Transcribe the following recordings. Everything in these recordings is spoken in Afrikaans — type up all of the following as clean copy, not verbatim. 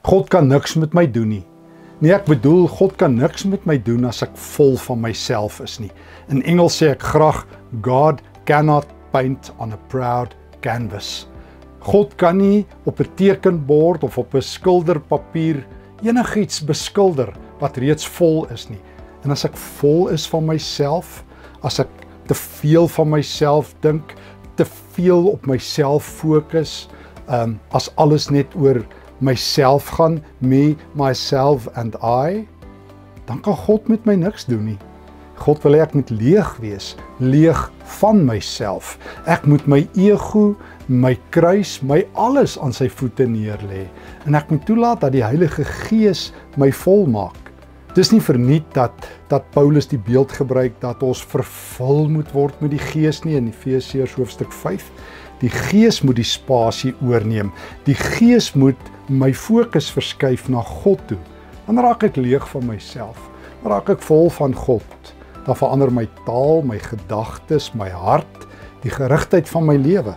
God kan niks met my doen nie. Nee, ek bedoel, God kan niks met my doen as ek vol van myself is nie. In Engels sê ek graag, God cannot paint on a proud canvas. God kan nie op 'n tekenbord of op 'n skilderpapier enigiets beskilder wat reeds vol is nie. En as ek vol is van myself, as ek te veel van myself dink, te veel op myself fokus, as alles net oor myself gaan, me, myself and I, dan kan God met my niks doen nie. God wil hê ek moet leeg wees, leeg van myself. Ek moet my ego, my kruis, my alles aan sy voete neerlê. En ek moet toelaat dat die Heilige Gees my volmaak. Dis nie verniet dat Paulus die beeld gebruik dat ons vervul moet word met die Gees nie in Efesiërs hoofstuk 5. Die Gees moet die spasie oorneem. Die Gees moet my fokus verskuif na God toe. Dan raak ek leeg van myself. Dan raak ek vol van God. Dan verander my taal, my gedagtes, my hart, die gerigtheid van my lewe.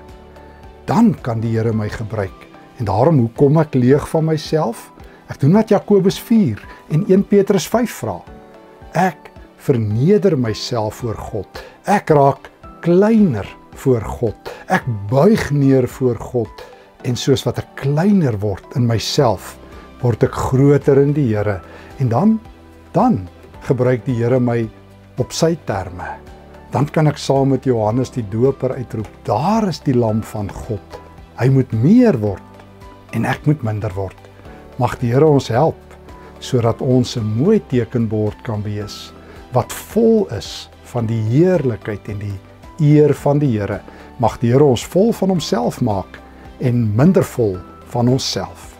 Dan kan die Here my gebruik. En daarom, hoe kom ek leeg van myself? Ek doen wat Jakobus 4 en 1 Petrus 5 vra. Ek verneder myself voor God. Ek raak kleiner voor God. Ek buig neer voor God. En soos wat ek kleiner word in myself, word ek groter in die Here. En dan gebruik die Here my op sy terme. Dan kan ek saam met Johannes die Doper uitroep, daar is die lam van God. Hy moet meer word en ek moet minder word. Mag die Here ons help, sodat ons 'n mooi tekenbord kan wees, wat vol is van die heerlikheid en die eer van die Here. Mag die Here ons vol van homself maak en minder vol van onsself.